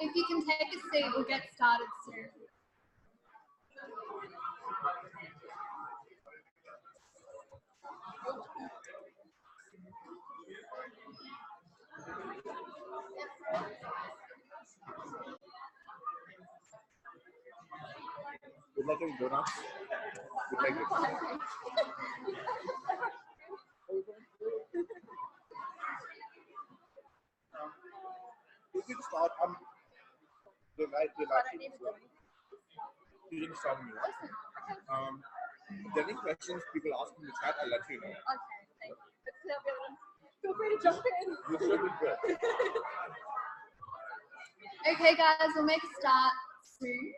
If you can take a seat, we'll get started soon. Would like any donuts? Would like you can start. They like you can start me. If there are any questions people ask in the chat, I'll let you know. Okay, thank you. Feel free to jump in. You should be good. Okay, guys, we'll make a start soon.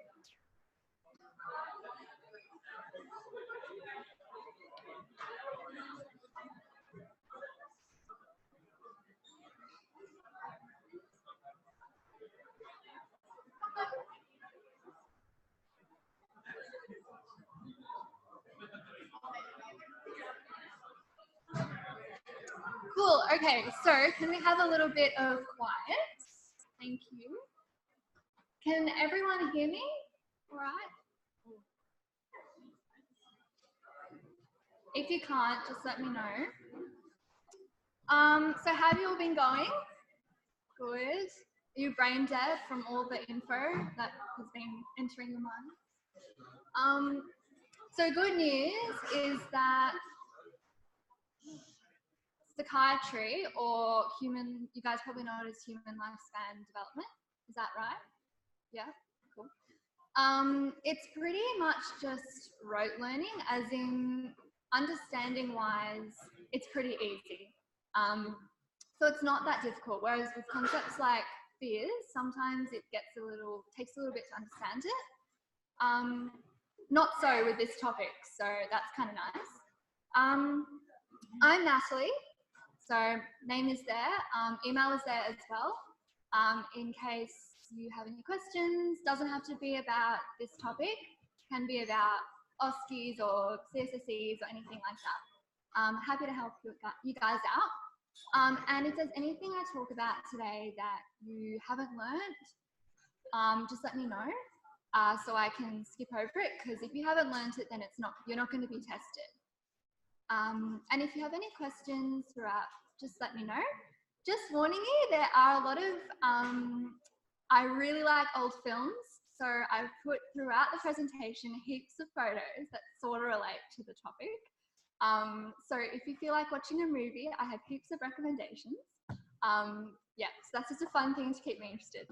Cool, okay, so can we have a little bit of quiet? Thank you. Can everyone hear me? All right. If you can't, just let me know. So how have you all been going? Good. Are you brain dead from all the info that has been entering your mind? So good news is that psychiatry, or human, you guys probably know it as human lifespan development. Is that right? Yeah, cool. It's pretty much just rote learning, as in understanding wise, it's pretty easy. So it's not that difficult. Whereas with concepts like fears, sometimes it takes a little bit to understand it. Not so with this topic, so that's kind of nice. I'm Natalie, so name is there, email is there as well, in case you have any questions. Doesn't have to be about this topic, can be about OSCEs or CSSEs or anything like that. Happy to help you guys out. And if there's anything I talk about today that you haven't learned, just let me know. So I can skip over it, because if you haven't learned it, then you're not going to be tested. And if you have any questions throughout, just let me know. Just warning you, there are a lot of, I really like old films, so I've put throughout the presentation heaps of photos that sort of relate to the topic. So if you feel like watching a movie, I have heaps of recommendations. Yeah, so that's just a fun thing to keep me interested.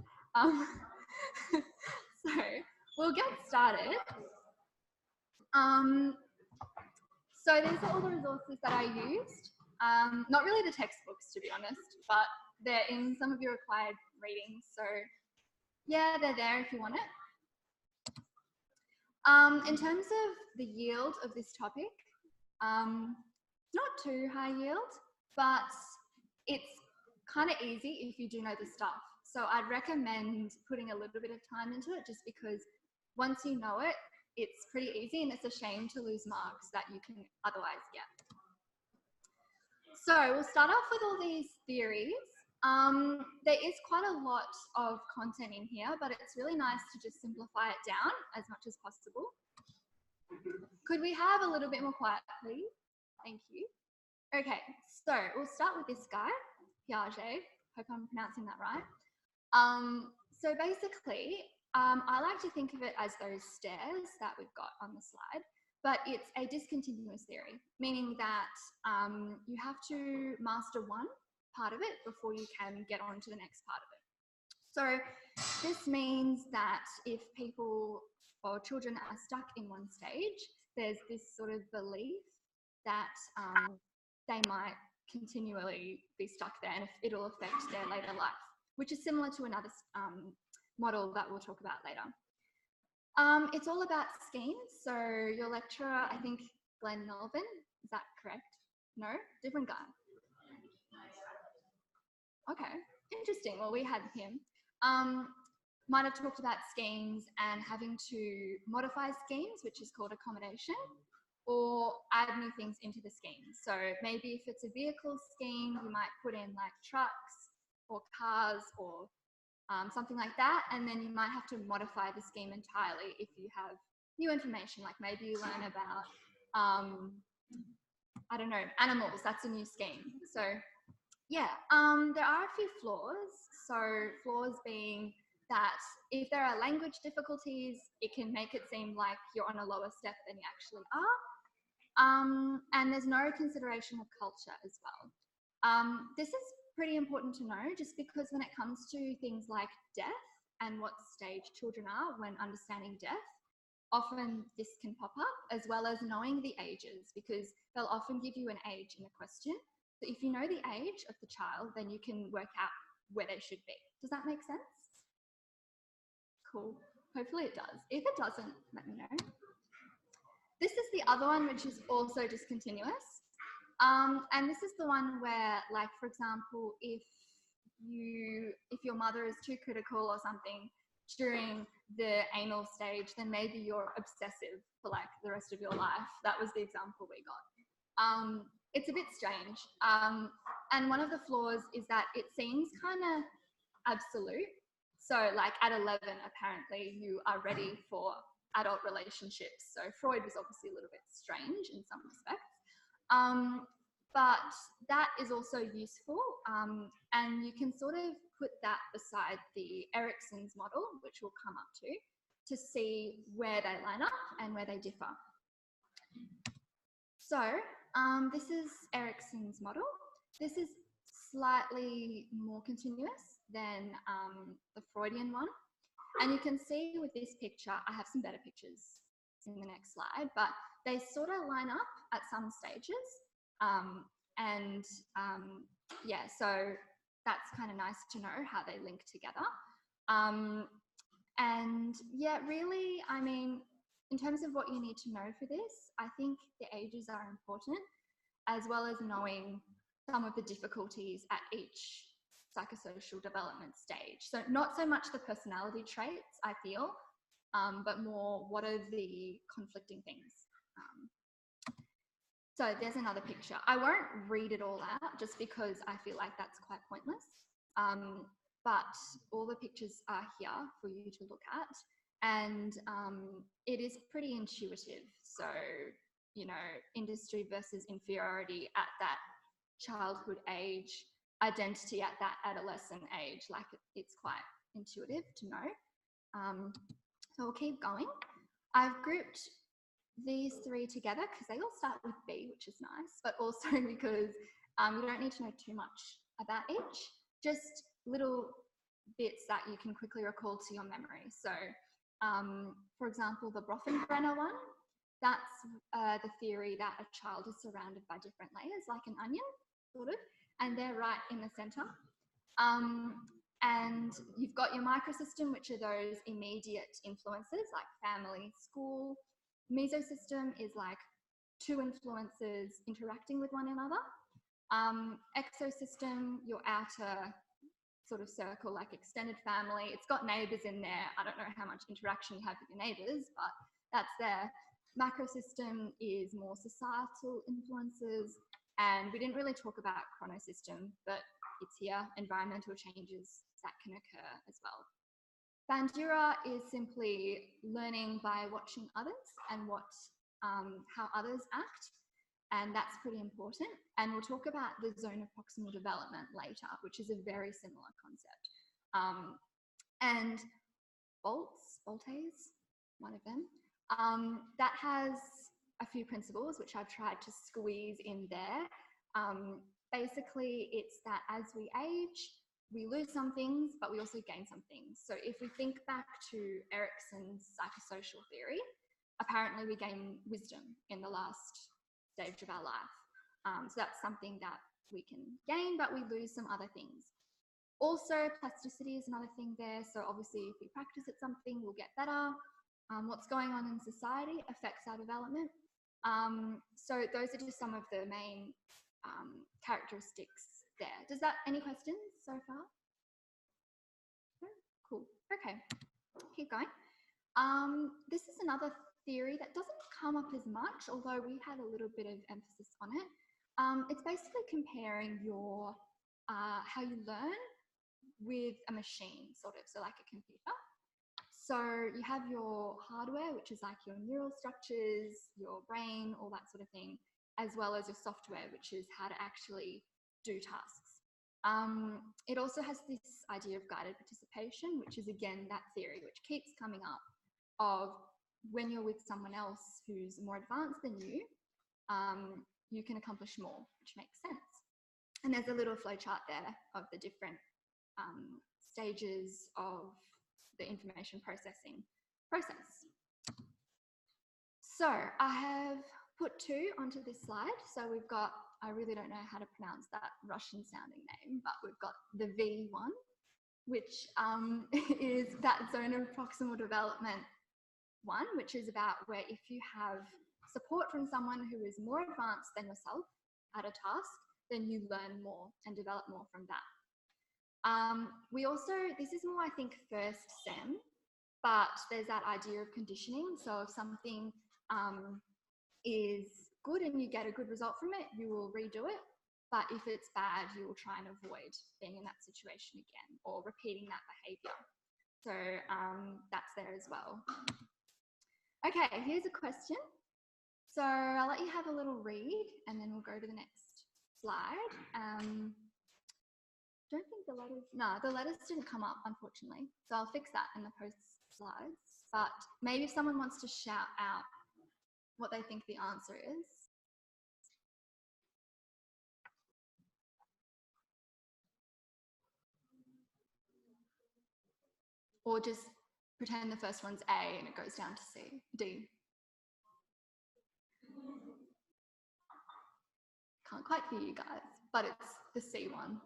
So we'll get started. So these are all the resources that I used. Not really the textbooks, to be honest, but they're in some of your required readings. So yeah, they're there if you want it. In terms of the yield of this topic, not too high yield, but it's kind of easy if you do know the stuff. So I'd recommend putting a little bit of time into it, just because once you know it, it's pretty easy, and it's a shame to lose marks that you can otherwise get. So we'll start off with all these theories. There is quite a lot of content in here, but it's really nice to just simplify it down as much as possible. Could we have a little bit more quiet, please? Thank you. Okay, so we'll start with this guy, Piaget. Hope I'm pronouncing that right. So basically, I like to think of it as those stairs that we've got on the slide, but it's a discontinuous theory, meaning that you have to master one part of it before you can get on to the next part of it. So this means that if people or children are stuck in one stage, there's this sort of belief that they might continually be stuck there and it'll affect their later life, which is similar to another model that we'll talk about later. It's all about schemes. So your lecturer, I think Glenn Melvin, is that correct? No? Different guy. Okay, interesting. Well, we had him. Might have talked about schemes and having to modify schemes, which is called accommodation, or add new things into the scheme. So maybe if it's a vehicle scheme, you might put in like trucks or cars or something like that, and then you might have to modify the scheme entirely if you have new information, like maybe you learn about, I don't know, animals, that's a new scheme. So yeah, there are a few flaws. So flaws being that if there are language difficulties, it can make it seem like you're on a lower step than you actually are. And there's no consideration of culture as well. This is pretty important to know, just because when it comes to things like death and what stage children are when understanding death, often this can pop up, as well as knowing the ages, because they'll often give you an age in a question. So if you know the age of the child, then you can work out where they should be. Does that make sense? Cool. Hopefully it does. If it doesn't, let me know. This is the other one, which is also discontinuous. And this is the one where, like, for example, if your mother is too critical or something during the anal stage, then maybe you're obsessive for like the rest of your life. That was the example we got. It's a bit strange. And one of the flaws is that it seems kind of absolute. So like at 11, apparently you are ready for adult relationships. So Freud was obviously a little bit strange in some respects. But that is also useful, and you can sort of put that beside the Erikson's model, which we'll come up to see where they line up and where they differ. So this is Erikson's model. This is slightly more continuous than the Freudian one. And you can see with this picture, I have some better pictures in the next slide, but they sort of line up at some stages. Yeah, so that's kind of nice to know how they link together. And yeah, really, I mean, in terms of what you need to know for this, I think the ages are important, as well as knowing some of the difficulties at each psychosocial development stage. So not so much the personality traits, I feel, but more what are the conflicting things. So there's another picture. I won't read it all out just because I feel like that's quite pointless. But all the pictures are here for you to look at. And it is pretty intuitive. So, you know, industry versus inferiority at that childhood age, identity at that adolescent age, like it's quite intuitive to know. So we'll keep going. I've grouped these three together because they all start with B, which is nice, but also because you don't need to know too much about each, just little bits that you can quickly recall to your memory. So, for example, the Brofenbrenner one, that's the theory that a child is surrounded by different layers, like an onion, sort of, and they're right in the center. And you've got your microsystem, which are those immediate influences like family, school. Mesosystem is like two influences interacting with one another. Exosystem, your outer sort of circle, like extended family. It's got neighbors in there. I don't know how much interaction you have with your neighbors, but that's there. Macrosystem is more societal influences. And we didn't really talk about chronosystem, but it's here, environmental changes that can occur as well. Bandura is simply learning by watching others and how others act, and that's pretty important. And we'll talk about the zone of proximal development later, which is a very similar concept. And Boltes, one of them, that has a few principles which I've tried to squeeze in there. Basically, it's that as we age, we lose some things, but we also gain some things. So if we think back to Erikson's psychosocial theory, apparently we gain wisdom in the last stage of our life. So that's something that we can gain, but we lose some other things. Also, plasticity is another thing there. So obviously, if we practice at something, we'll get better. What's going on in society affects our development. So those are just some of the main characteristics there. Does that, any questions so far? No? Cool. Okay, keep going. This is another theory that doesn't come up as much, although we had a little bit of emphasis on it. It's basically comparing your how you learn with a machine, sort of, so like a computer. So you have your hardware, which is like your neural structures, your brain, all that sort of thing, as well as your software, which is how to actually do tasks. It also has this idea of guided participation, which is again that theory which keeps coming up of when you're with someone else who's more advanced than you, you can accomplish more, which makes sense. And there's a little flowchart there of the different stages of the information processing process. So I have put two onto this slide. So we've got, I really don't know how to pronounce that Russian sounding name, but we've got the V1, which is that zone of proximal development one, which is about where if you have support from someone who is more advanced than yourself at a task, then you learn more and develop more from that. We also, this is more, I think, first SEM, but there's that idea of conditioning. So if something is good and you get a good result from it, you will redo it. But if it's bad, you will try and avoid being in that situation again or repeating that behavior. So that's there as well. Okay, here's a question. So I'll let you have a little read and then we'll go to the next slide. Don't think the letters, no, the letters didn't come up, unfortunately. So I'll fix that in the post slides. But maybe if someone wants to shout out what they think the answer is. Or just pretend the first one's A and it goes down to C, D. Can't quite hear you guys, but it's the C one.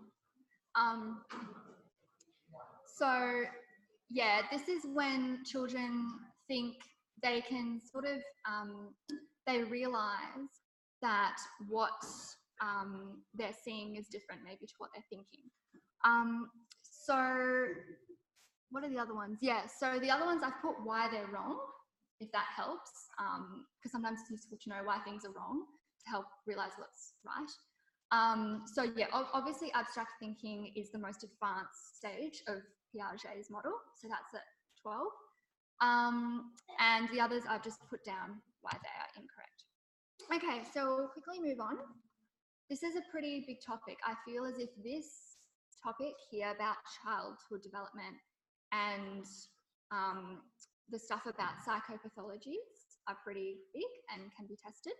So yeah, this is when children think they can sort of, they realize that what they're seeing is different maybe to what they're thinking. So what are the other ones? Yeah, so the other ones I've put why they're wrong, if that helps, because sometimes it's useful to know why things are wrong to help realize what's right. So yeah, obviously abstract thinking is the most advanced stage of Piaget's model, so that's at 12. And the others I've just put down why they are incorrect. Okay, so we'll quickly move on. This is a pretty big topic. I feel as if this topic here about childhood development and the stuff about psychopathologies are pretty big and can be tested.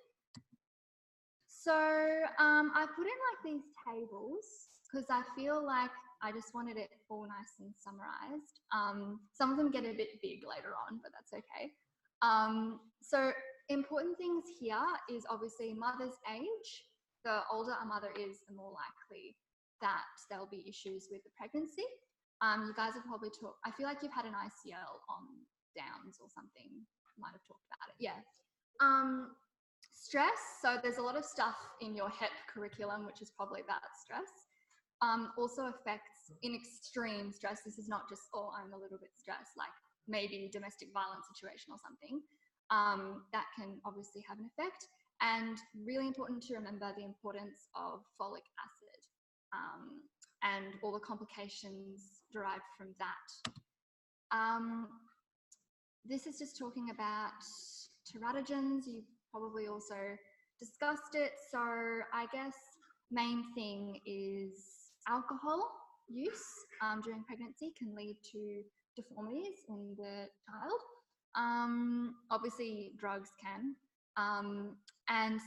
So I put in like these tables because I feel like I just wanted it all nice and summarized. Some of them get a bit big later on, but that's okay. So important things here is obviously mother's age. The older a mother is, the more likely that there'll be issues with the pregnancy. You guys have probably talked, I feel like you've had an ICL on Downs or something, might have talked about it, yeah. Stress, so there's a lot of stuff in your HEP curriculum which is probably about stress. Also affects in extreme stress. This is not just, oh, I'm a little bit stressed, like maybe domestic violence situation or something. That can obviously have an effect. And really important to remember the importance of folic acid and all the complications derived from that. This is just talking about teratogens. You've probably also discussed it. So I guess main thing is alcohol use during pregnancy can lead to deformities in the child. Obviously, drugs can. And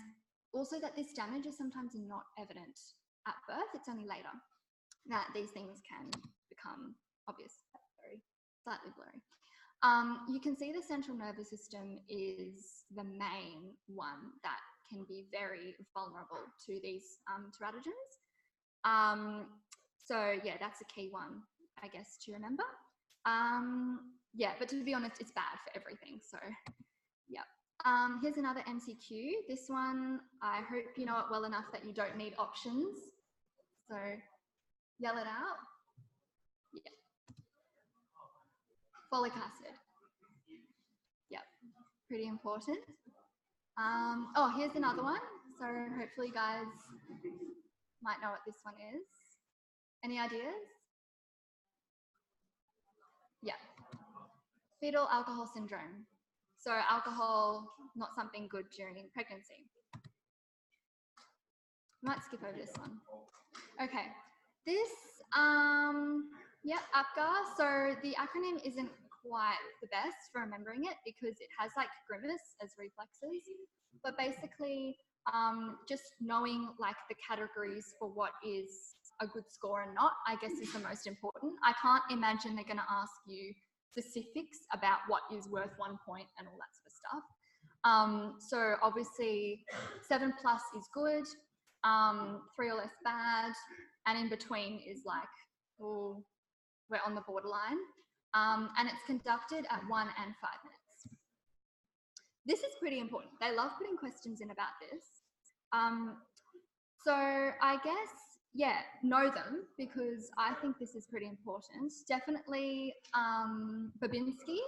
also that this damage is sometimes not evident at birth. It's only later that these things can become obvious. Sorry, slightly blurry. You can see the central nervous system is the main one that can be very vulnerable to these teratogens. So yeah, that's a key one, I guess, to remember. Yeah, but to be honest, it's bad for everything. So yeah. Here's another MCQ. This one, I hope you know it well enough that you don't need options. So yell it out. Yeah. Folic acid. Yep, pretty important. Oh, here's another one. So hopefully you guys might know what this one is. Any ideas? Yeah. Fetal alcohol syndrome. So alcohol, not something good during pregnancy. Might skip over this one. Okay. This, yeah, APGAR. So the acronym isn't quite the best for remembering it because it has like grimace as reflexes. But basically, just knowing like the categories for what is a good score and not, I guess, is the most important. I can't imagine they're going to ask you specifics about what is worth 1 point and all that sort of stuff. So obviously 7+ is good, 3 or less bad, and in between is like, oh, we're on the borderline. And it's conducted at 1 and 5 minutes. This is pretty important. They love putting questions in about this. So I guess, yeah, know them because I think this is pretty important. Definitely Babinski,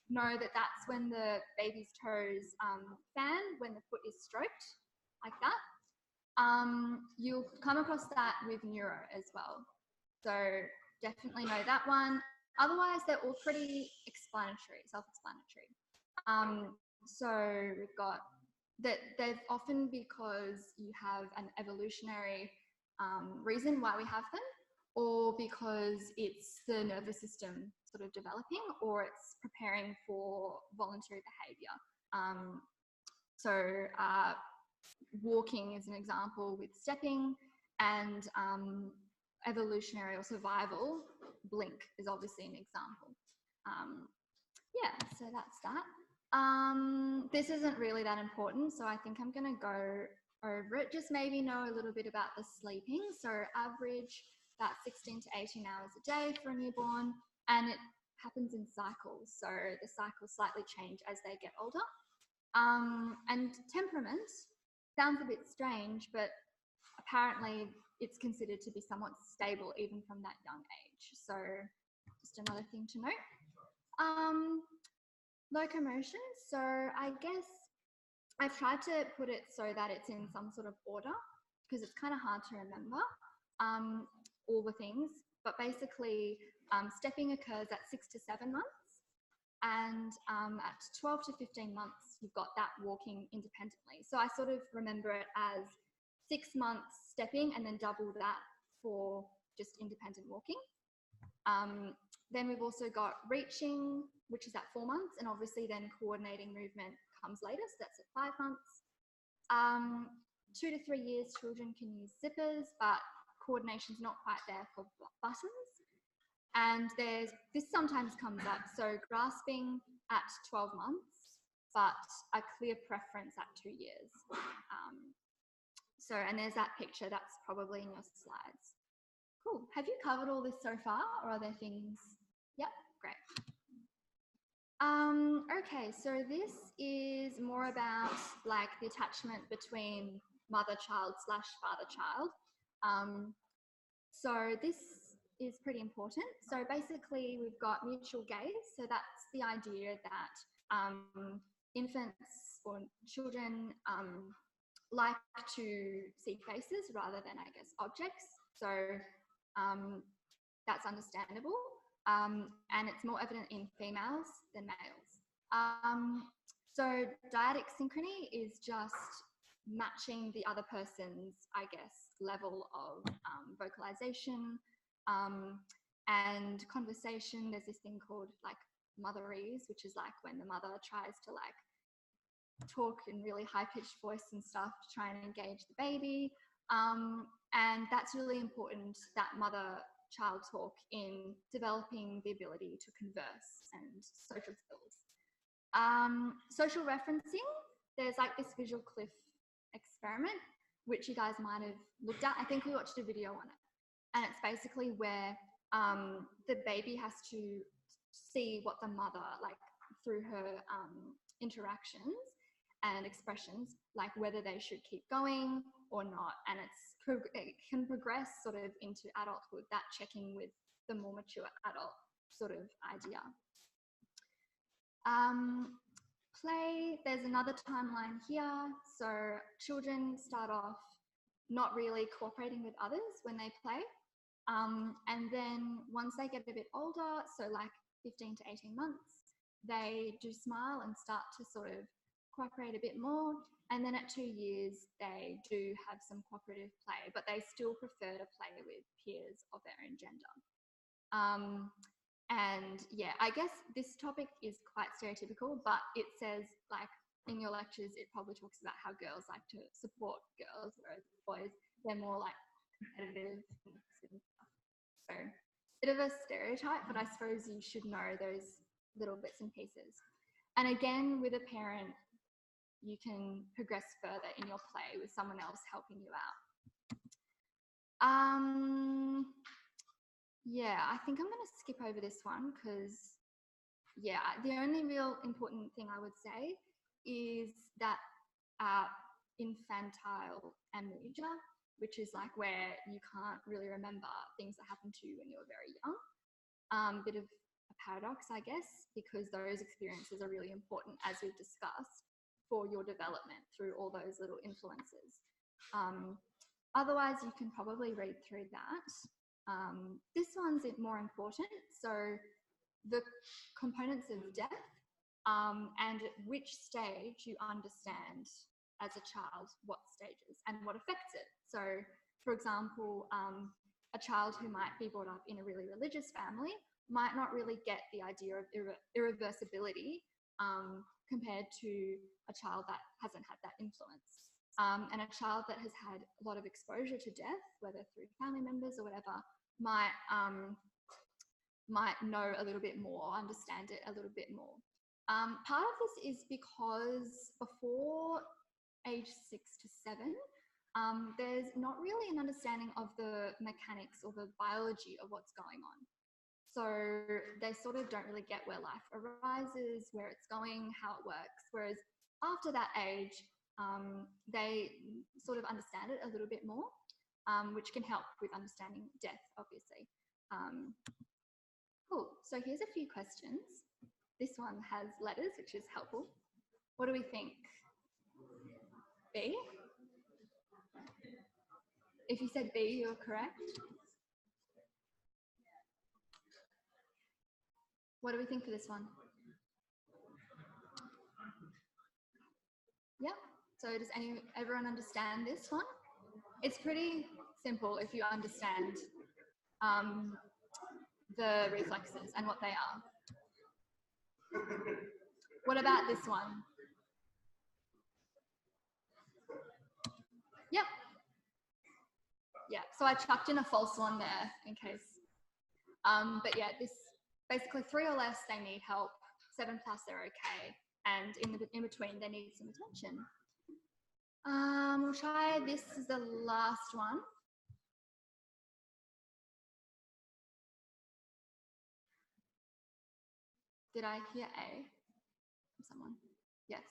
know that that's when the baby's toes fan, when the foot is stroked, like that. You'll come across that with neuro as well. So definitely know that one. Otherwise, they're all pretty explanatory, self-explanatory. So we've got that they're often because you have an evolutionary reason why we have them, or because it's the nervous system sort of developing, or it's preparing for voluntary behavior. So walking is an example with stepping, and evolutionary or survival, blink is obviously an example. Yeah, so that's that. This isn't really that important, so I think I'm going to go over it. Just maybe know a little bit about the sleeping. So average about 16 to 18 hours a day for a newborn, and it happens in cycles. So the cycles slightly change as they get older. And temperament sounds a bit strange, but apparently it's considered to be somewhat stable even from that young age. So just another thing to note. Locomotion. So I guess I've tried to put it so that it's in some sort of order because it's kind of hard to remember all the things. But basically, stepping occurs at 6 to 7 months. And at 12 to 15 months, you've got that walking independently. So I sort of remember it as 6 months stepping and then double that for just independent walking. Then we've also got reaching, which is at 4 months, and obviously then coordinating movement comes later, so that's at 5 months. 2 to 3 years, children can use zippers, but coordination's not quite there for buttons. And this sometimes comes up, so grasping at 12 months, but a clear preference at 2 years. And there's that picture, that's probably in your slides. Cool. Have you covered all this so far, or are there things? Yep, great. Okay, so this is more about like the attachment between mother-child / father-child. So this is pretty important. So basically we've got mutual gaze. So that's the idea that infants or children like to see faces rather than, I guess, objects. So that's understandable. And it's more evident in females than males. So dyadic synchrony is just matching the other person's, I guess, level of vocalization. And conversation, there's this thing called like motherese, which is like when the mother tries to like talk in really high-pitched voice and stuff to try and engage the baby. And that's really important, that mother-child talk, in developing the ability to converse and social skills. Social referencing, there's like this visual cliff experiment, which you guys might have looked at. I think we watched a video on it. And it's basically where the baby has to see what the mother, like through her interactions and expressions, like whether they should keep going or not. And it can progress sort of into adulthood, that checking with the more mature adult sort of idea. Play, there's another timeline here. So children start off not really cooperating with others when they play. And then once they get a bit older, so like 15 to 18 months, they do smile and start to sort of cooperate a bit more. And then at 2 years, they do have some cooperative play, but they still prefer to play with peers of their own gender. And yeah, I guess this topic is quite stereotypical, but it says, like, in your lectures, it probably talks about how girls like to support girls, whereas boys, they're more like competitive and stuff. So a bit of a stereotype, but I suppose you should know those little bits and pieces. And again, with a parent, you can progress further in your play with someone else helping you out. Yeah, I think I'm going to skip over this one because, yeah, the only real important thing I would say is that infantile amnesia, which is like where you can't really remember things that happened to you when you were very young. Bit of a paradox, I guess, because those experiences are really important, as we've discussed, for your development through all those little influences. Otherwise, you can probably read through that. This one's more important. So the components of death and at which stage you understand as a child what stages and what affects it. So, for example, a child who might be brought up in a really religious family might not really get the idea of irreversibility compared to a child that hasn't had that influence. And a child that has had a lot of exposure to death, whether through family members or whatever, might know a little bit more, understand it a little bit more. Part of this is because before age 6 to 7, there's not really an understanding of the mechanics or the biology of what's going on. So they sort of don't really get where life arises, where it's going, how it works. Whereas after that age, they sort of understand it a little bit more, which can help with understanding death, obviously. Cool, so here's a few questions. This one has letters, which is helpful. What do we think? B? If you said B, you're correct. What do we think for this one? Yep, so does everyone understand this one? It's pretty simple if you understand the reflexes and what they are. What about this one? Yep. Yeah, so I chucked in a false one there in case. But yeah, this basically 3 or less, they need help. 7+ they're okay. And in between, they need some attention. We'll try this is the last one. Did I hear A from someone? Yes,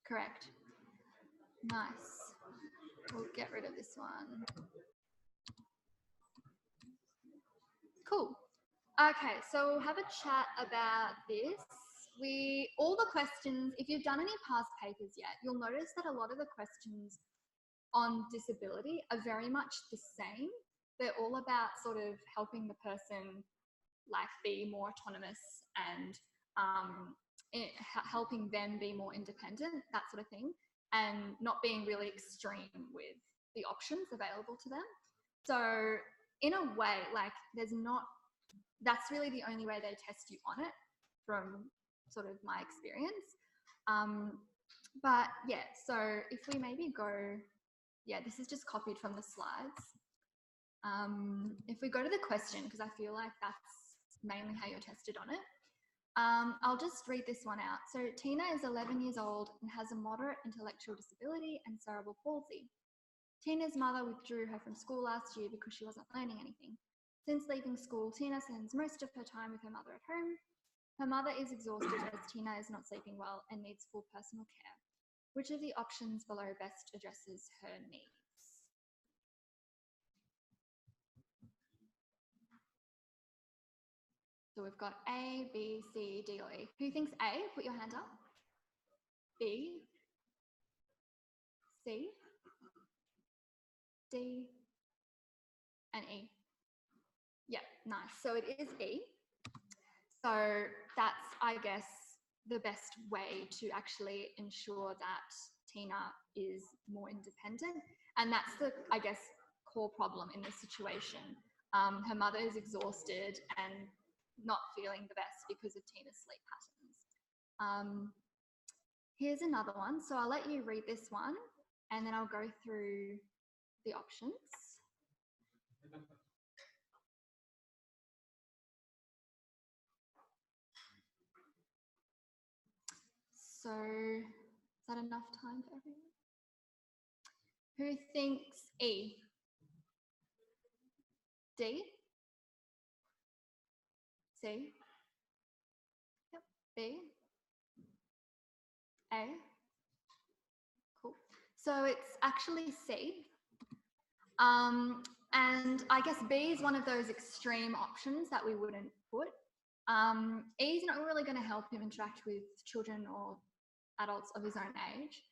correct. Nice. We'll get rid of this one. Cool. Okay, so we'll have a chat about this. All the questions, if you've done any past papers yet, you'll notice that a lot of the questions on disability are very much the same. They're all about sort of helping the person like be more autonomous and helping them be more independent, that sort of thing, and not being really extreme with the options available to them. So in a way, like there's not that's really the only way they test you on it from sort of my experience. But yeah, so if we maybe go, yeah, this is just copied from the slides. If we go to the question, because I feel like that's mainly how you're tested on it. I'll just read this one out. So Tina is 11 years old and has a moderate intellectual disability and cerebral palsy. Tina's mother withdrew her from school last year because she wasn't learning anything. Since leaving school, Tina spends most of her time with her mother at home. Her mother is exhausted as Tina is not sleeping well and needs full personal care. Which of the options below best addresses her needs? So we've got A, B, C, D, or E. Who thinks A? Put your hand up. B, C, D, and E. Yeah, nice. So it is E. So that's, I guess, the best way to actually ensure that Tina is more independent. And that's the, I guess, core problem in this situation. Her mother is exhausted and not feeling the best because of Tina's sleep patterns. Here's another one. So I'll let you read this one and then I'll go through the options. So is that enough time for everyone? Who thinks E? D? C? Yep. B? A? Cool. So it's actually C. And I guess B is one of those extreme options that we wouldn't put. E is not really going to help him interact with children or adults of his own age.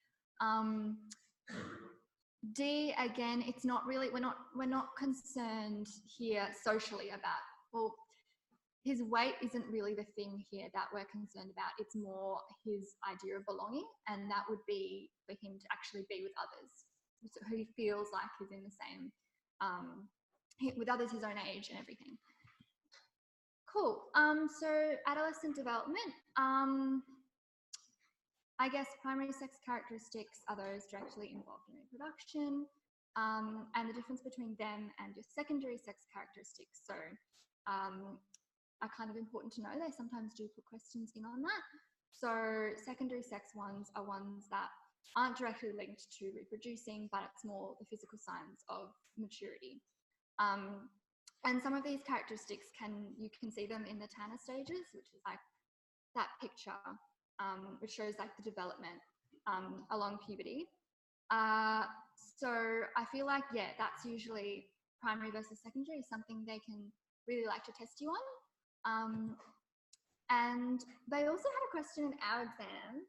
D, again, it's not really, we're not concerned here socially about, well, his weight isn't really the thing here that we're concerned about. It's more his idea of belonging, and that would be for him to actually be with others, so who he feels like he's in the same, with others his own age and everything. Cool. So adolescent development. I guess primary sex characteristics are those directly involved in reproduction, and the difference between them and your secondary sex characteristics. So are kind of important to know. They sometimes do put questions in on that. So secondary sex ones are ones that aren't directly linked to reproducing, but it's more the physical signs of maturity. And some of these characteristics you can see them in the Tanner stages, which is like that picture, which shows like the development along puberty. So I feel like, yeah, that's usually primary versus secondary, something they can really like to test you on. And they also had a question in our exam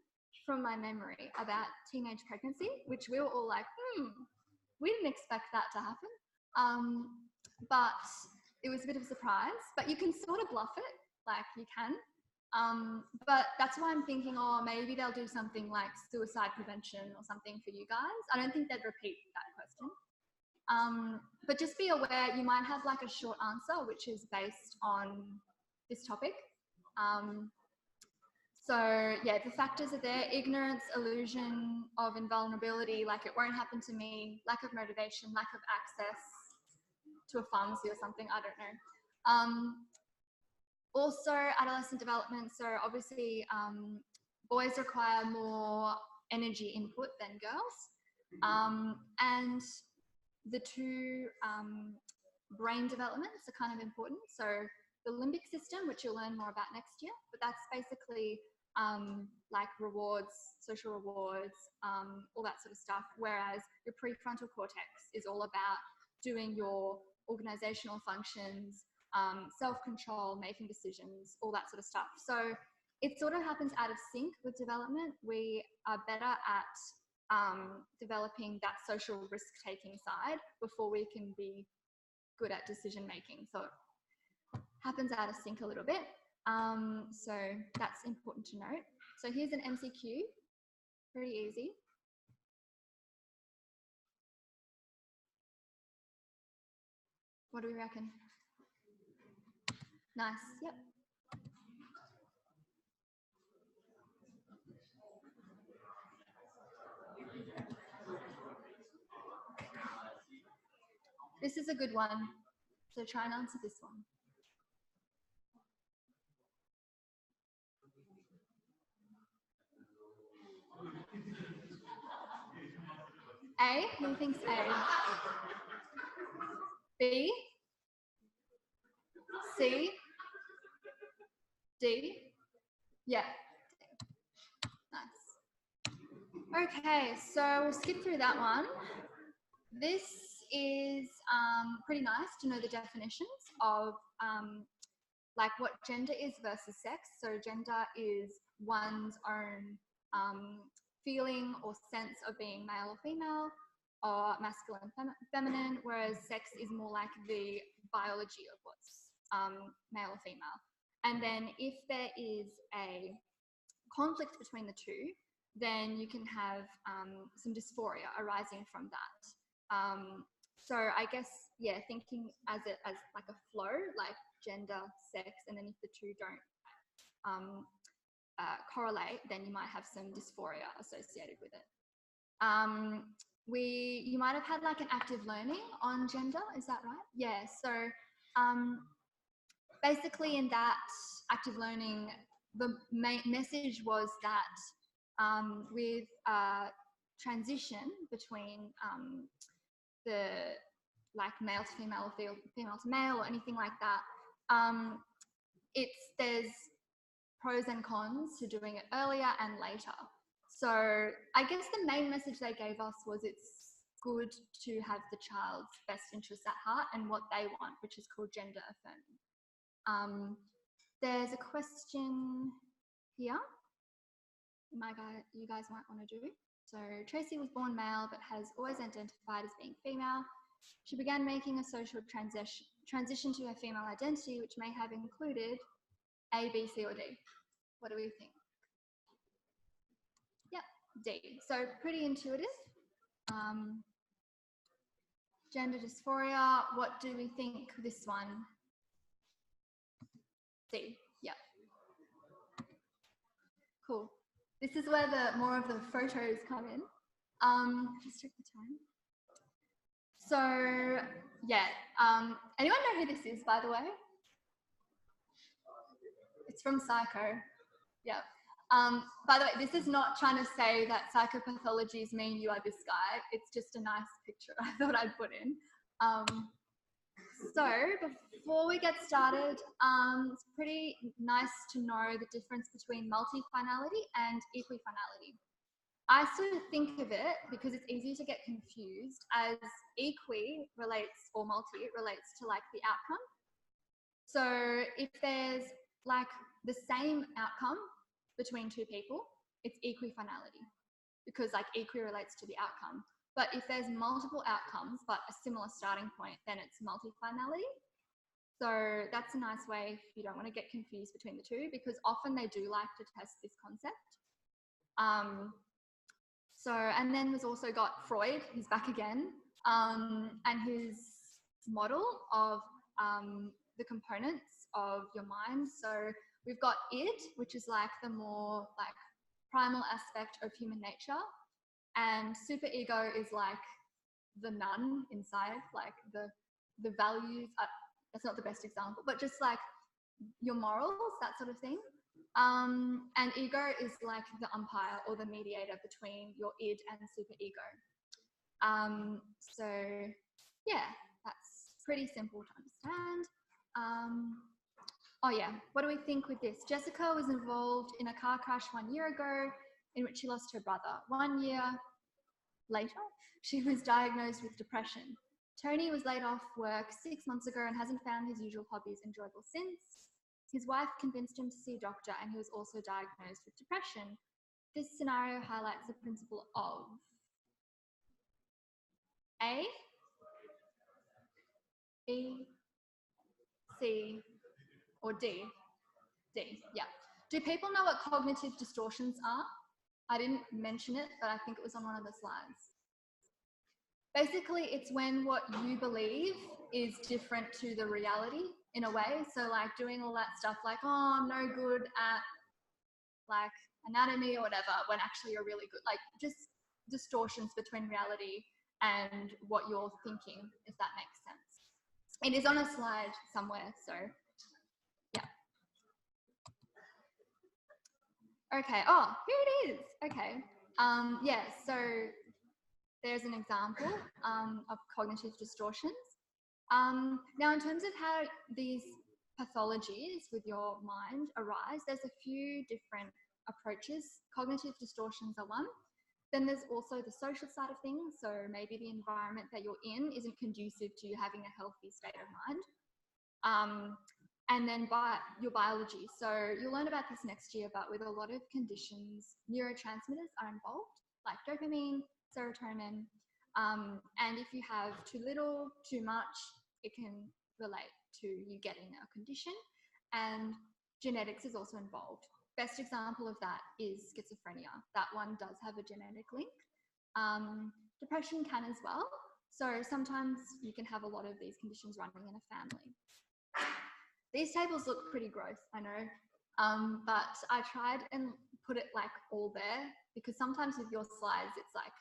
from my memory about teenage pregnancy, which we were all like, we didn't expect that to happen. But it was a bit of a surprise, but you can sort of bluff it, like you can. But that's why I'm thinking, oh, maybe they'll do something like suicide prevention or something for you guys. I don't think they'd repeat that question. But just be aware, you might have like a short answer, which is based on this topic. So yeah, the factors are there: ignorance, illusion of invulnerability, like it won't happen to me, lack of motivation, lack of access to a pharmacy or something, I don't know. Also adolescent development, so obviously boys require more energy input than girls. And the two brain developments are kind of important. So the limbic system, which you'll learn more about next year, but that's basically like rewards, social rewards, all that sort of stuff. Whereas your prefrontal cortex is all about doing your organizational functions, self-control, making decisions, all that sort of stuff. So it sort of happens out of sync with development. We are better at developing that social risk-taking side before we can be good at decision-making. So it happens out of sync a little bit. So that's important to note. So here's an MCQ, pretty easy. What do we reckon? Nice. Yep. This is a good one. So try and answer this one. A, who thinks A? B, C, D? Yeah. Nice. Okay, so we'll skip through that one. This is pretty nice to know the definitions of like what gender is versus sex. So gender is one's own feeling or sense of being male or female, or masculine, feminine, whereas sex is more like the biology of what's male or female. And then if there is a conflict between the two, then you can have some dysphoria arising from that. So I guess, yeah, thinking as like a flow, like gender, sex, and then if the two don't correlate, then you might have some dysphoria associated with it. You might have had like an active learning on gender, is that right? Yeah, so basically in that active learning, the main message was that with transition between the like male to female or female to male or anything like that, there's pros and cons to doing it earlier and later. So I guess the main message they gave us was it's good to have the child's best interests at heart and what they want, which is called gender affirming. There's a question here you guys might want to do. So Tracy was born male but has always identified as being female. She began making a social transition to her female identity, which may have included A, B, C, or D. What do we think? Yep, D. So pretty intuitive. Gender dysphoria, what do we think this one? D, yep. Cool. This is where more of the photos come in. Just check the time. So, yeah, anyone know who this is, by the way? It's from Psycho, yeah. By the way, this is not trying to say that psychopathologies mean you are this guy. It's just a nice picture I thought I'd put in. So before we get started, it's pretty nice to know the difference between multi-finality and equifinality. I sort of think of it, because it's easy to get confused, as equi relates, or multi, it relates to like the outcome. So if there's like the same outcome between two people, it's equifinality, because like equi relates to the outcome. But if there's multiple outcomes but a similar starting point, then it's multi-finality. So that's a nice way if you don't want to get confused between the two, because often they do like to test this concept. And then there's also got Freud, he's back again, and his model of the components of your mind. So we've got id, which is like the more like primal aspect of human nature, and superego is like the nun inside, like the values. That's not the best example, but just like your morals, that sort of thing. And ego is like the umpire or the mediator between your id and superego. So yeah, that's pretty simple to understand. Oh yeah, what do we think with this? Jessica was involved in a car crash 1 year ago in which she lost her brother. 1 year later, she was diagnosed with depression. Tony was laid off work 6 months ago and hasn't found his usual hobbies enjoyable since. His wife convinced him to see a doctor, and he was also diagnosed with depression. This scenario highlights the principle of A, B, C, or D? D, yeah. Do people know what cognitive distortions are? I didn't mention it, but I think it was on one of the slides. Basically, it's when what you believe is different to the reality in a way. So like doing all that stuff like, oh, I'm no good at like anatomy or whatever, when actually you're really good, like just distortions between reality and what you're thinking, if that makes sense. It is on a slide somewhere, so yeah. Okay, oh, here it is. Okay, yeah, so there's an example of cognitive distortions. Now, in terms of how these pathologies with your mind arise, there's a few different approaches. Cognitive distortions are one. Then there's also the social side of things. So maybe the environment that you're in isn't conducive to you having a healthy state of mind. And then your biology. So you'll learn about this next year, but with a lot of conditions, neurotransmitters are involved, like dopamine, serotonin. And if you have too little, too much, it can relate to you getting a condition. And genetics is also involved. Best example of that is schizophrenia. That one does have a genetic link. Depression can as well. So sometimes you can have a lot of these conditions running in a family. These tables look pretty gross, I know, but I tried and put it like all there, because sometimes with your slides, it's like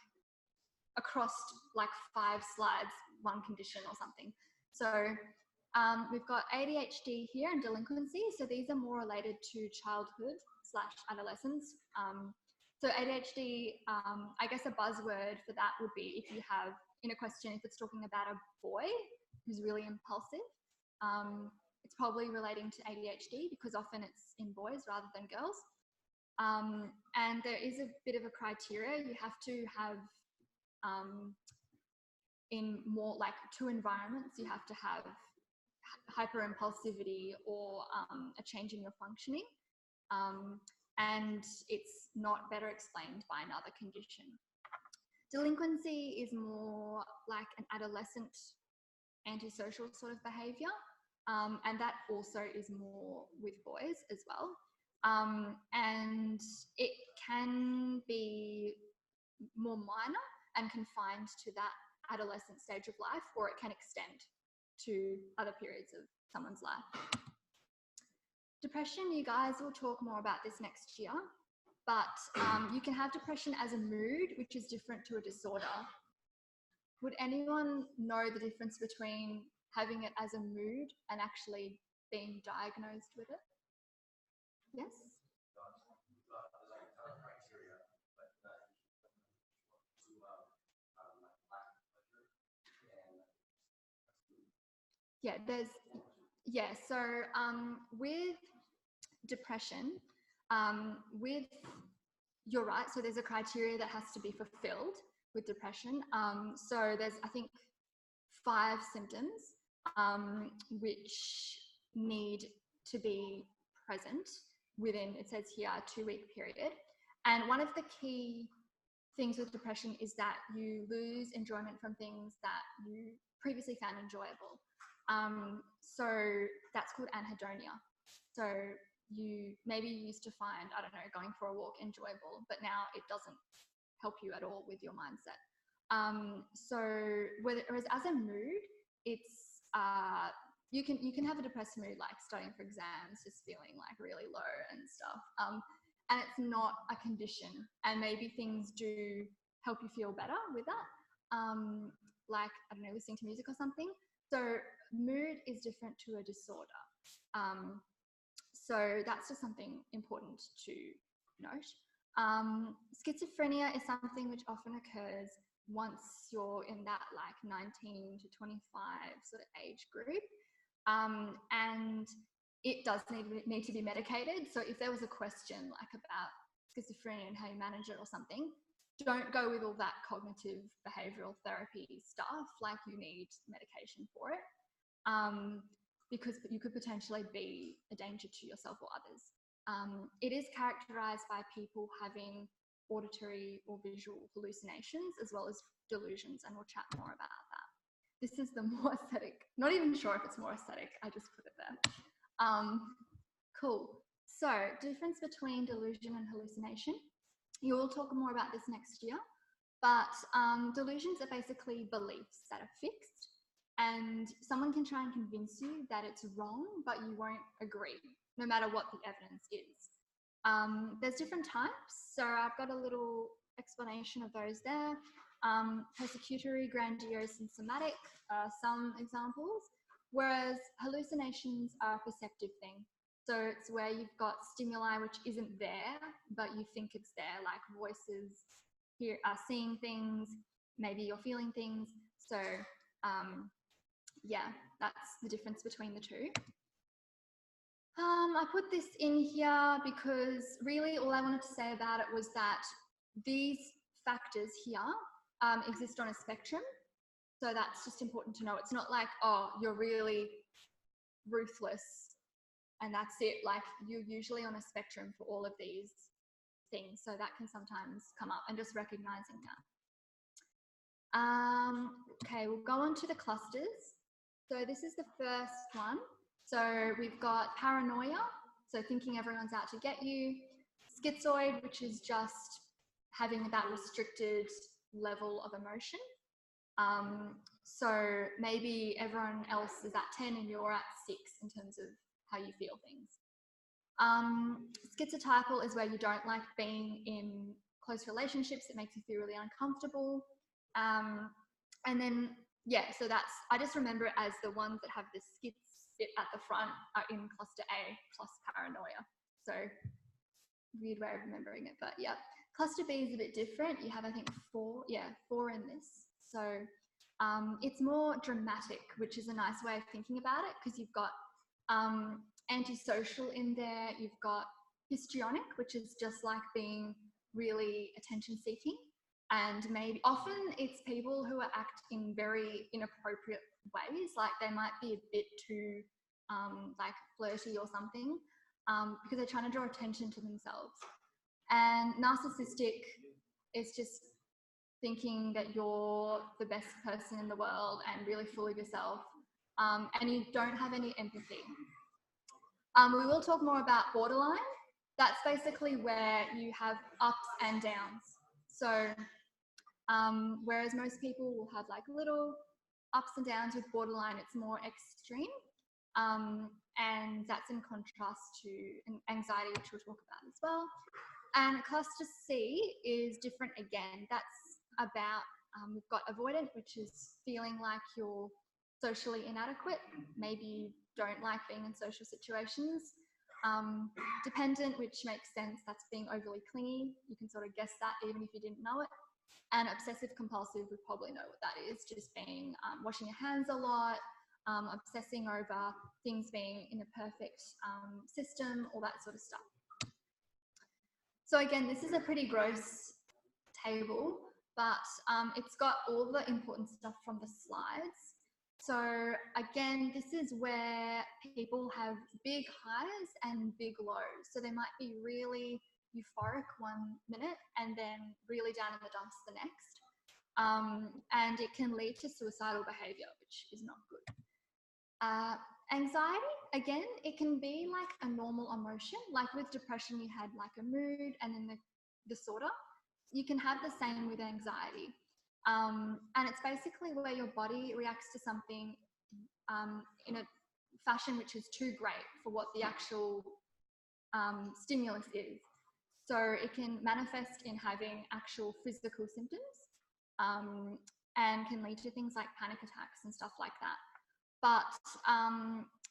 across like 5 slides, one condition or something. So we've got ADHD here and delinquency. So these are more related to childhood / adolescence. So ADHD, I guess a buzzword for that would be if you have, in a question, if it's talking about a boy who's really impulsive, it's probably relating to ADHD, because often it's in boys rather than girls. And there is a bit of a criteria. You have to have, in more like 2 environments, you have to have hyperimpulsivity or a change in your functioning. And it's not better explained by another condition. Delinquency is more like an adolescent antisocial sort of behavior. And that also is more with boys as well. And it can be more minor and confined to that adolescent stage of life, or it can extend to other periods of someone's life. Depression, you guys will talk more about this next year, but you can have depression as a mood, which is different to a disorder. Would anyone know the difference between having it as a mood and actually being diagnosed with it? Yes? Yeah, so with depression, you're right, so there's a criteria that has to be fulfilled with depression. So there's, I think, 5 symptoms which need to be present within, it says here, a 2-week period. And one of the key things with depression is that you lose enjoyment from things that you previously found enjoyable. So that's called anhedonia. So maybe you used to find, I don't know, going for a walk enjoyable, but now it doesn't help you at all with your mindset. So whereas as a mood, it's you can have a depressed mood, like studying for exams, just feeling like really low and stuff. And it's not a condition, and maybe things do help you feel better with that, like, I don't know, listening to music or something. So mood is different to a disorder. So that's just something important to note. Schizophrenia is something which often occurs once you're in that like 19 to 25 sort of age group. And it does need to be medicated. So if there was a question like about schizophrenia and how you manage it or something, don't go with all that cognitive behavioral therapy stuff, like you need medication for it, because you could potentially be a danger to yourself or others. It is characterized by people having auditory or visual hallucinations, as well as delusions, and we'll chat more about that. This is the more aesthetic, not even sure if it's more aesthetic, I just put it there. Cool. So, difference between delusion and hallucination. You will talk more about this next year, but delusions are basically beliefs that are fixed. and someone can try and convince you that it's wrong, but you won't agree, no matter what the evidence is. There's different types, so I've got a little explanation of those there. Persecutory, grandiose, and somatic are some examples, whereas hallucinations are a perceptive thing. So it's where you've got stimuli which isn't there, but you think it's there, like voices, seeing things, maybe you're feeling things. So yeah, that's the difference between the two. I put this in here because really all I wanted to say about it was that these factors here exist on a spectrum. So that's just important to know. It's not like, oh, you're really ruthless and that's it. Like, you're usually on a spectrum for all of these things. So that can sometimes come up, and just recognizing that. Okay, we'll go on to the clusters. So this is the first one. So we've got paranoia, so thinking everyone's out to get you. Schizoid, which is just having that restricted level of emotion. So maybe everyone else is at 10 and you're at 6 in terms of how you feel things. Schizotypal is where you don't like being in close relationships. It makes you feel really uncomfortable. And then, yeah, so that's, I just remember it as the ones that have the schiz bit at the front are in cluster A plus paranoia. So weird way of remembering it, but yeah. Cluster B is a bit different. You have, I think, 4 in this. So it's more dramatic, which is a nice way of thinking about it, because you've got antisocial in there. You've got histrionic, which is just like being really attention seeking. And maybe often it's people who are acting very inappropriate ways, like they might be a bit too like flirty or something, because they're trying to draw attention to themselves. And narcissistic is just thinking that you're the best person in the world and really full of yourself, and you don't have any empathy. We will talk more about borderline. That's basically where you have ups and downs. So whereas most people will have like little ups and downs, with borderline it's more extreme, and that's in contrast to anxiety, which we'll talk about as well. And cluster C is different again. That's about, we've got avoidant, which is feeling like you're socially inadequate. Maybe you don't like being in social situations. Dependent, which makes sense, that's being overly clingy. You can sort of guess that even if you didn't know it. And obsessive compulsive, we probably know what that is, just being washing your hands a lot, obsessing over things being in a perfect system, all that sort of stuff. So again, this is a pretty gross table, but it's got all the important stuff from the slides. So again, this is where people have big highs and big lows. So they might be really euphoric one minute and then really down in the dumps the next. And it can lead to suicidal behavior, which is not good. Anxiety, again, it can be like a normal emotion. Like with depression, you had like a mood and then the disorder. You can have the same with anxiety. And it's basically where your body reacts to something in a fashion which is too great for what the actual stimulus is. So it can manifest in having actual physical symptoms, and can lead to things like panic attacks and stuff like that. But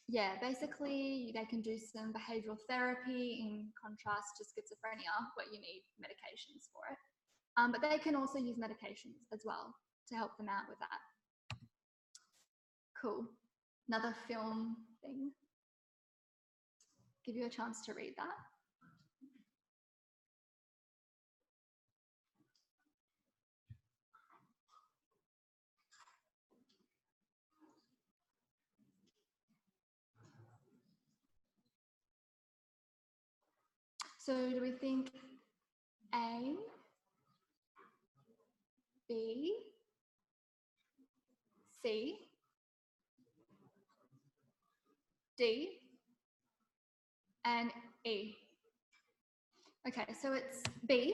yeah, basically they can do some behavioral therapy in contrast to schizophrenia, where you need medications for it. But they can also use medications as well to help them out with that. Cool. Another film thing. Give you a chance to read that. So do we think A, B, C, D, and E? Okay, so it's B,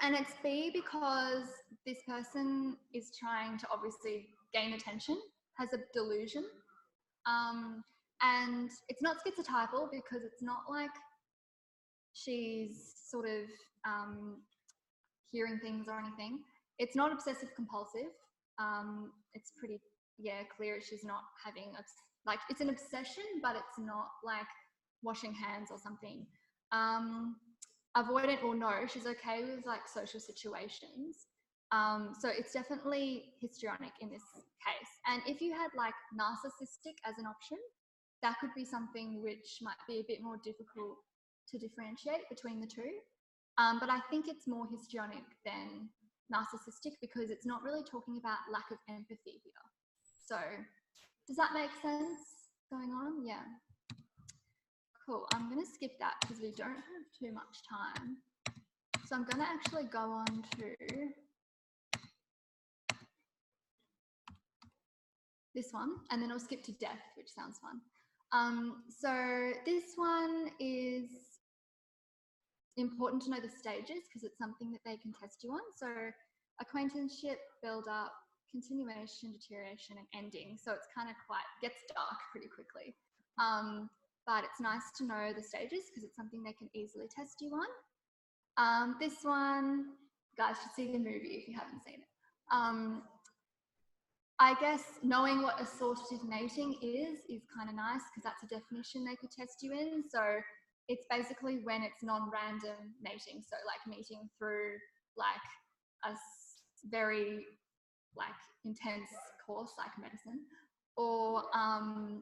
and it's B because this person is trying to obviously gain attention, has a delusion. And it's not schizotypal because it's not like she's sort of hearing things or anything. It's not obsessive compulsive. It's pretty, clear she's not having, like, it's an obsession, but it's not like washing hands or something. Avoidant or no, she's okay with like social situations. So it's definitely histrionic in this case. And if you had like narcissistic as an option, that could be something which might be a bit more difficult to differentiate between the two. But I think it's more histrionic than narcissistic because it's not really talking about lack of empathy here. So does that make sense going on? Yeah. Cool. I'm going to skip that because we don't have too much time. So I'm going to actually go on to this one, and then I'll skip to death, which sounds fun. So this one is important to know the stages because it's something that they can test you on. So acquaintanceship, build up, continuation, deterioration, and ending. So it's kind of gets dark pretty quickly. But it's nice to know the stages because it's something they can easily test you on. This one, you guys should see the movie if you haven't seen it. I guess knowing what assortative mating is kind of nice because that's a definition they could test you in. So it's basically when it's non-random mating. So like meeting through like a very like intense course like medicine, or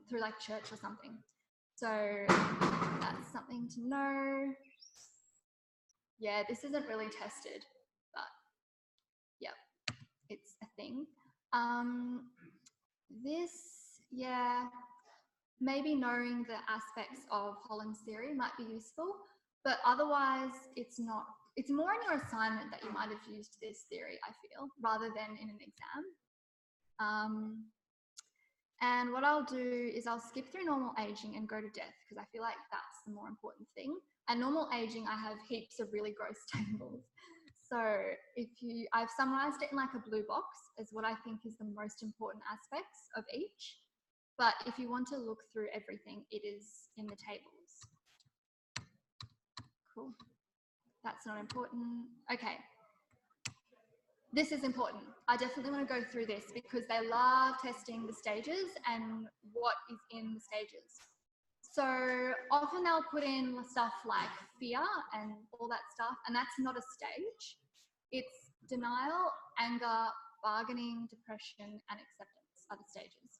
through like church or something. So that's something to know. Yeah, this isn't really tested, but yeah, it's a thing. This, maybe knowing the aspects of Holland's theory might be useful, but otherwise it's not. It's more in your assignment that you might have used this theory, I feel, rather than in an exam. And what I'll do is I'll skip through normal aging and go to death because I feel like that's the more important thing. And normal aging, I have heaps of really gross tables. So I've summarized it in like a blue box as what I think is the most important aspects of each. But if you want to look through everything, it is in the tables. Cool. That's not important. Okay. This is important. I definitely want to go through this because they love testing the stages and what is in the stages. So often they'll put in stuff like fear and all that stuff, and that's not a stage. It's denial, anger, bargaining, depression, and acceptance are the stages.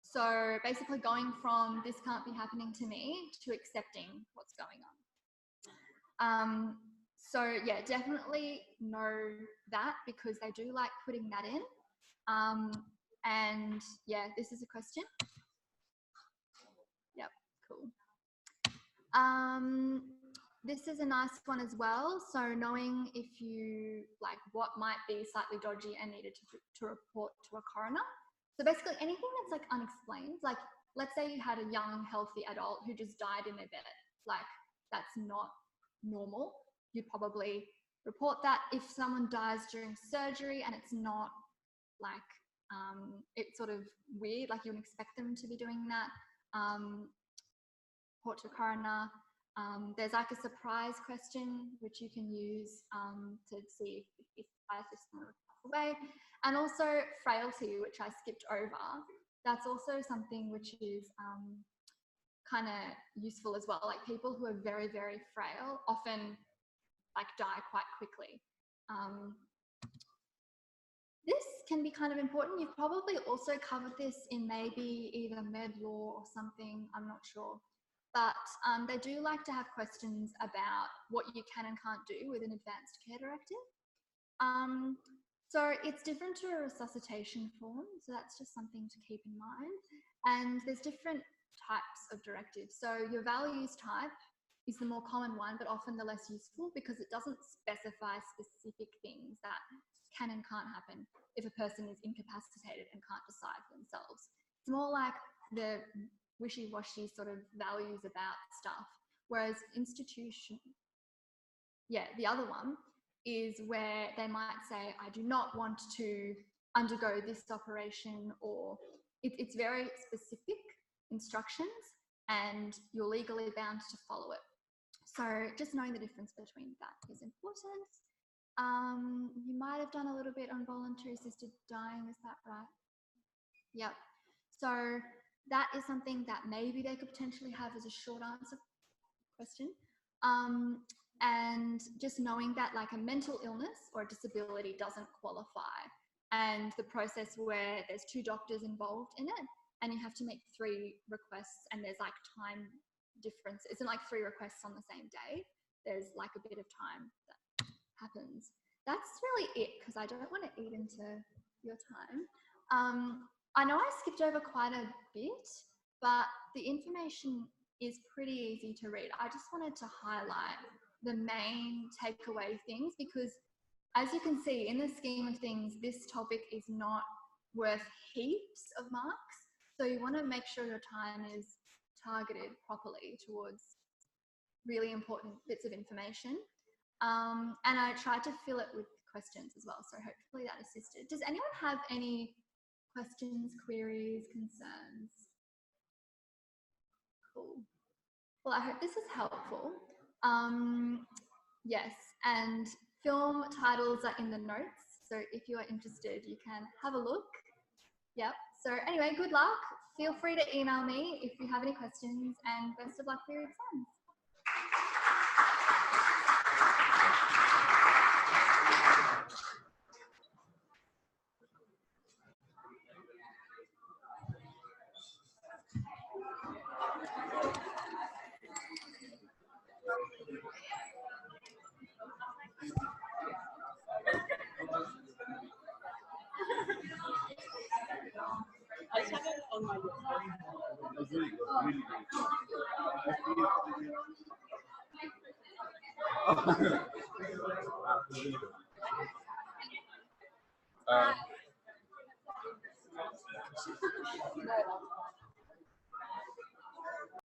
So basically going from this can't be happening to me to accepting what's going on. So yeah, definitely know that because they do like putting that in. And yeah, this is a question. Yep, cool. This is a nice one as well. So knowing if you like what might be slightly dodgy and needed to report to a coroner. So basically anything that's like unexplained, like let's say you had a young, healthy adult who just died in their bed, like that's not normal. You'd probably report that. If someone dies during surgery and it's not like, it's sort of weird, like you would expect them to be doing that, report to a coroner. There's like a surprise question which you can use to see if someone would pass away. And also frailty, which I skipped over. That's also something which is kind of useful as well. Like people who are very, very frail often like die quite quickly. This can be kind of important. You've probably also covered this in maybe either med law or something, I'm not sure. But they do like to have questions about what you can and can't do with an advanced care directive. So it's different to a resuscitation form. So that's just something to keep in mind. And there's different types of directives. So your values type is the more common one, but often the less useful because it doesn't specify specific things that can and can't happen if a person is incapacitated and can't decide for themselves. It's more like the wishy-washy sort of values about stuff, whereas institution, the other one is where they might say, I do not want to undergo this operation, or it's very specific instructions, and you're legally bound to follow it. So just knowing the difference between that is important. You might have done a little bit on voluntary assisted dying, is that right? Yep. So that is something that maybe they could potentially have as a short answer question. And just knowing that like a mental illness or a disability doesn't qualify, and the process where there's 2 doctors involved in it, and you have to make 3 requests, and there's like time difference. It's not like 3 requests on the same day. There's like a bit of time that happens. That's really it, because I don't want to eat into your time. I know I skipped over quite a bit, but the information is pretty easy to read. I just wanted to highlight the main takeaway things, because as you can see in the scheme of things, this topic is not worth heaps of marks. So you want to make sure your time is targeted properly towards really important bits of information. And I tried to fill it with questions as well, so hopefully that assisted. Does anyone have any questions, queries, concerns? Cool. Well, I hope this is helpful. Yes, and film titles are in the notes, so if you are interested, you can have a look. Yep, so anyway, good luck. Feel free to email me if you have any questions, and best of luck for your exams. I have it on my That's really good, really good.